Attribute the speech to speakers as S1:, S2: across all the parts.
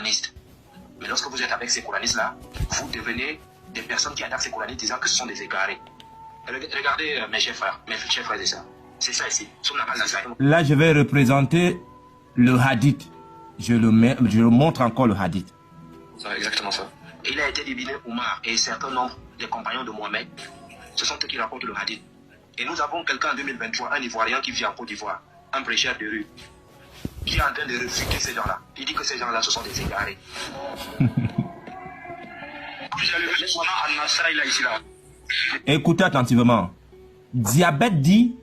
S1: coranistes. Mais lorsque vous êtes avec ces coranistes-là, vous devenez des personnes qui attaquent ces coranistes disant que ce sont des égarés. Regardez mes chers frères et sœurs. C'est ça ici.
S2: Là, je vais représenter le hadith. Je le montre encore le hadith.
S1: C'est exactement ça. Il a été diviné Omar et un certain nombre des compagnons de Mohamed. Ce sont eux qui racontent le hadith. Et nous avons quelqu'un en 2023, un Ivoirien qui vit en Côte d'Ivoire, un prêcheur de rue, qui est en train de réfuter ces gens-là. Il dit que ces gens-là, ce sont des égarés.
S2: Écoutez attentivement. Diabète dit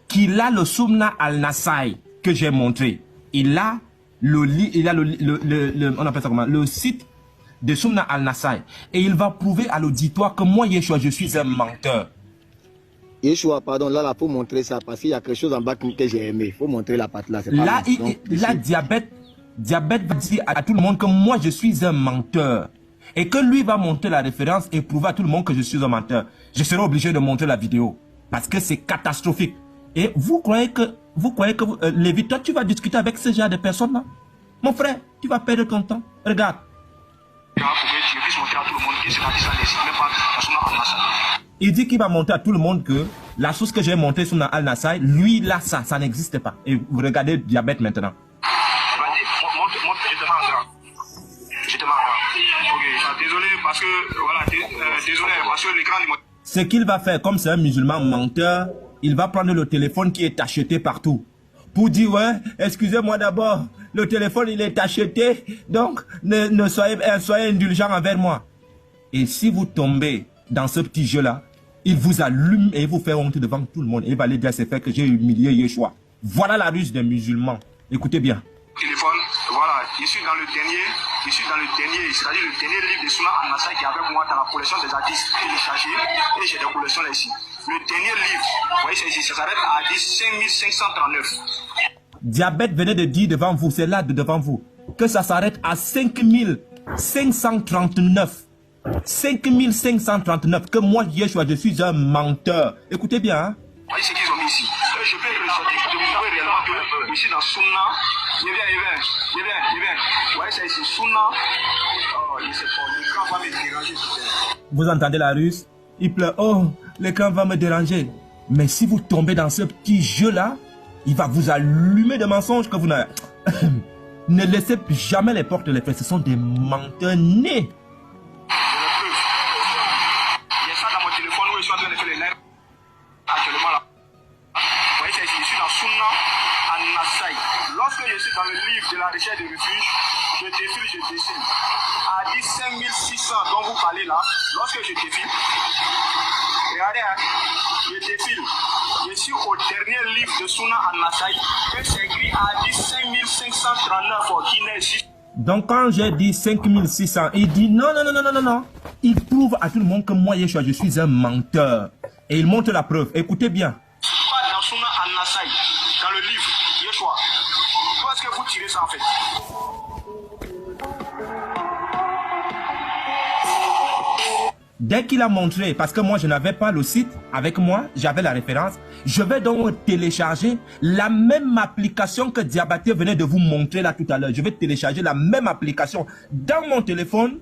S2: qu'il a le Soumna al-Nasai que j'ai montré. Il a on appelle ça comment, le site de Soumna al-Nasai. Et il va prouver à l'auditoire que moi, Yeshua, je suis un menteur.
S3: Yeshua, pardon, là, faut montrer ça parce qu'il y a quelque chose en bas que j'ai aimé. Il faut montrer la partie là.
S2: Là, Diabète va dire à tout le monde que moi, je suis un menteur. Et que lui va montrer la référence et prouver à tout le monde que je suis un menteur. Je serai obligé de montrer la vidéo. Parce que c'est catastrophique. Et vous croyez que Lévi, toi, tu vas discuter avec ce genre de personnes-là? Mon frère, tu vas perdre ton temps. Regarde. Il dit qu'il va montrer à tout le monde que la source que j'ai montrée sur Al-Nasai, lui, là, ça n'existe pas. Et vous regardez Diabète maintenant.
S1: Je te marre. Ok, désolé parce que, voilà, désolé parce que l'écran...
S2: Ce qu'il va faire, comme c'est un musulman menteur, il va prendre le téléphone qui est acheté partout. Pour dire, ouais, excusez-moi d'abord, le téléphone il est acheté, donc soyez indulgent envers moi. Et si vous tombez dans ce petit jeu-là, il vous allume et il vous fait honte devant tout le monde. Et il va aller dire à ses frères que j'ai humilié Yeshua. Voilà la ruse des musulmans. Écoutez bien.
S1: Téléphone, voilà, je suis dans le dernier, c'est-à-dire le dernier livre de Soumna al-Nasai qui est avec moi dans la collection des artistes téléchargés, et j'ai des collections là ici. Le dernier livre, vous voyez, ça s'arrête à 5539.
S2: Diabète venait de dire devant vous, c'est là devant vous, que ça s'arrête à 5539. 5539, que moi, Yeshua, je suis un menteur. Écoutez bien, hein.
S1: Vous voyez ce qu'ils ont mis ici. Je peux le sortir pour vous prouver réellement que ici dans Soumna, je viens. Vous voyez ça ici, Soumna, oh, je sais pas, l'écran va me déranger.
S2: Vous entendez la ruse? Il pleure, oh, l'écran va me déranger. Mais si vous tombez dans ce petit jeu-là, il va vous allumer de mensonges que vous n'avez... Ne laissez jamais les portes les faire, ce sont des menteurs nés.
S1: Il y a ça dans mon téléphone où je suis en train de faire les lives actuellement là. Vous voyez ça ici, je suis dans Soumna al-Nasai. Lorsque je suis dans le livre de la recherche de refuge, je défile. À 15600 dont vous parlez là, lorsque je défile, regardez, hein, je défile. Je suis au dernier livre de Soumna al-Nasai, que c'est écrit à 5539 qui n'est juste.
S2: Donc quand j'ai dit 5600, il dit non. Il prouve à tout le monde que moi, Yeshua, je suis un menteur. Et il montre la preuve. Écoutez bien.
S1: Dans Soumna al-Nasai, dans le livre, Yeshua, où est-ce que vous tirez ça en fait?
S2: Dès qu'il a montré, parce que moi je n'avais pas le site avec moi, j'avais la référence, je vais donc télécharger la même application que Diabaté venait de vous montrer là tout à l'heure. Je vais télécharger la même application dans mon téléphone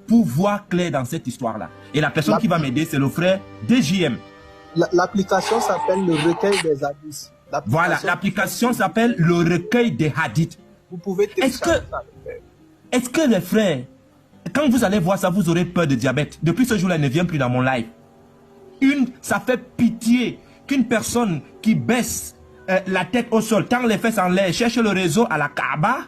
S2: pour voir clair dans cette histoire-là. Et la personne qui va m'aider, c'est le frère DJM.
S3: L'application s'appelle le recueil des hadiths.
S2: Voilà, l'application s'appelle le recueil des hadiths.
S3: Vous pouvez télécharger ça.
S2: Est-ce que les frères, quand vous allez voir ça, vous aurez peur de Diabète? Depuis ce jour-là, il ne vient plus dans mon live. Ça fait pitié qu'une personne qui baisse la tête au sol, tend les fesses en l'air, cherche le réseau à la Kaaba,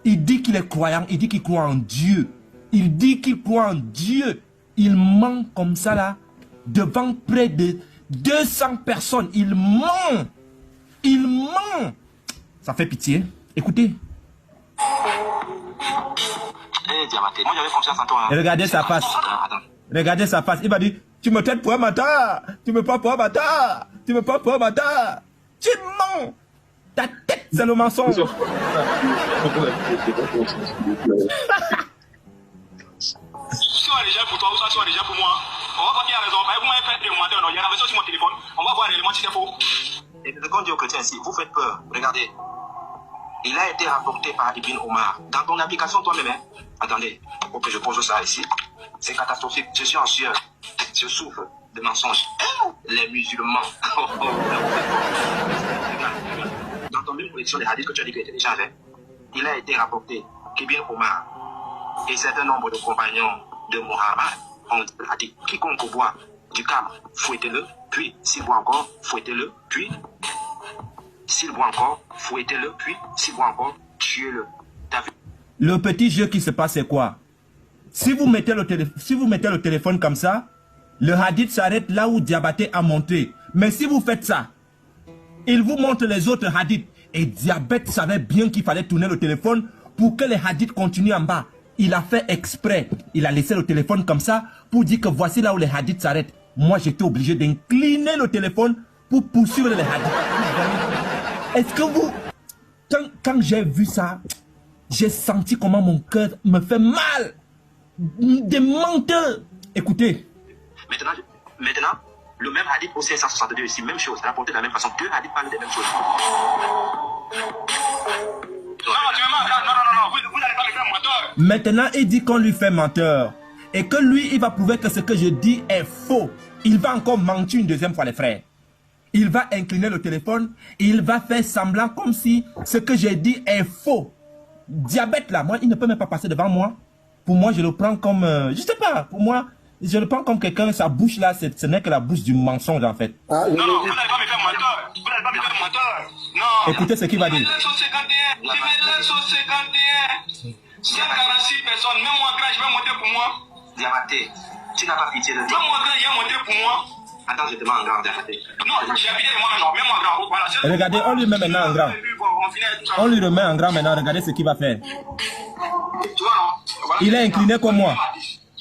S2: il dit qu'il est croyant, il dit qu'il croit en Dieu. Il dit qu'il croit en Dieu. Il ment comme ça là, devant près de 200 personnes. Il ment. Il ment. Ça fait pitié. Écoutez.
S1: Diabaté, moi j'avais confiance en toi.
S2: Et regardez sa face. Regardez sa face. Il va dire, tu me traites pour un bâtard. Tu me prends pour un bâtard. Tu me prends pour un bâtard. Tu mens. Ta tête, c'est le mensonge.
S1: Soit déjà pour toi, ou soit déjà pour moi. On va voir qui a raison. Vous m'avez fait des commentaires, il y a la version sur mon téléphone. On va voir réellement si c'est faux. Et de quand Dieu aux chrétiens ici, vous faites peur. Regardez. Il a été rapporté par Ibn Omar. Dans ton application toi-même, hein? Attendez, pour que je pose ça ici. C'est catastrophique. Je suis en sueur. Je souffre de mensonges. Les musulmans. Dans ton même collection des hadiths que tu as dit que tu déjà fait, il a été rapporté qu'Ibn Omar et certain nombre de compagnons de Muhammad ont dit quiconque boit du camp, fouettez-le, puis s'il boit encore, fouettez-le, puis s'il boit encore, fouettez-le, puis s'il boit encore, tuez-le.
S2: Le petit jeu qui se passe, c'est quoi? Si vous mettez le téléphone comme ça, le hadith s'arrête là où Diabaté a monté. Mais si vous faites ça, il vous montre les autres hadiths. Et Diabète savait bien qu'il fallait tourner le téléphone pour que les hadiths continuent en bas. Il a fait exprès. Il a laissé le téléphone comme ça pour dire que voici là où les hadiths s'arrêtent. Moi, j'étais obligé d'incliner le téléphone pour poursuivre les hadiths. Est-ce que vous... Quand j'ai vu ça, j'ai senti comment mon cœur me fait mal. Des menteurs. Écoutez.
S1: Maintenant, le même hadith au 562 ici, même chose, rapporté de la même façon. Deux hadiths parlent des mêmes choses. Non, vous n'allez pas me faire menteur.
S2: Maintenant, il dit qu'on lui fait menteur. Et que lui, il va prouver que ce que je dis est faux. Il va encore mentir une deuxième fois, les frères. Il va incliner le téléphone. Il va faire semblant comme si ce que j'ai dit est faux. Diabète là, moi, il ne peut même pas passer devant moi. Pour moi, je le prends comme... je sais pas, pour moi... Je le prends comme quelqu'un, sa bouche là, ce n'est que la bouche du mensonge en fait.
S1: Non, vous n'allez pas me faire menteur. Vous n'allez pas me faire menteur. Non.
S2: Écoutez ce qu'il va dire.
S1: 151, 146 personnes. Même moi, grand, je vais monter pour moi. Diabaté, tu n'as pas pitié de toi. Même moi, grand, il va monter pour moi. Attends, je te mets en grand, Diabaté. Non, j'ai pitié de moi, non. Même moi, grand. Voilà.
S2: Regardez, on lui met maintenant en grand. On lui remet en grand maintenant. Regardez ce qu'il va faire.
S1: Tu vois, non?
S2: Il est incliné comme moi.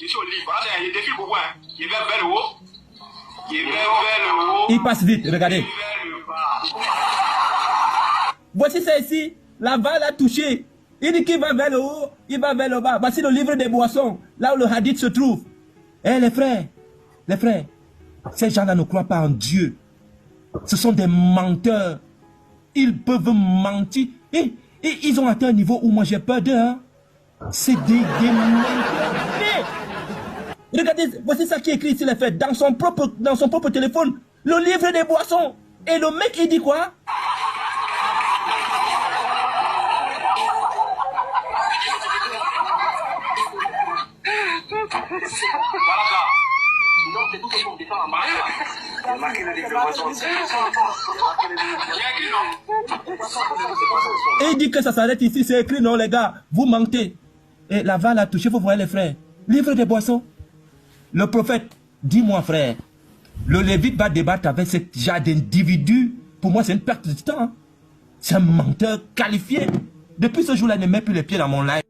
S1: Je suis au lit. Voilà, il défile beaucoup. Il va vers le haut. Il va vers le haut.
S2: Il passe vite, regardez. Voici ça ici. La balle a touché. Il dit qu'il va vers le haut, il va vers le bas. Voici le livre des boissons, là où le hadith se trouve. Eh les frères, ces gens-là ne croient pas en Dieu. Ce sont des menteurs. Ils peuvent mentir. Et ils ont atteint un niveau où moi j'ai peur d'eux. Hein. C'est des menteurs. Regardez, voici ça qui est écrit ici, les frères, dans son propre téléphone, le livre des boissons. Et le mec, il dit quoi? Et il dit que ça s'arrête ici, c'est écrit, non les gars, vous mentez. Et la balle a touché, vous voyez les frères, livre des boissons. Le prophète, dis-moi frère, le lévite va débattre avec ce genre d'individu. Pour moi, c'est une perte de temps. Hein. C'est un menteur qualifié. Depuis ce jour-là, il ne met plus les pieds dans mon live.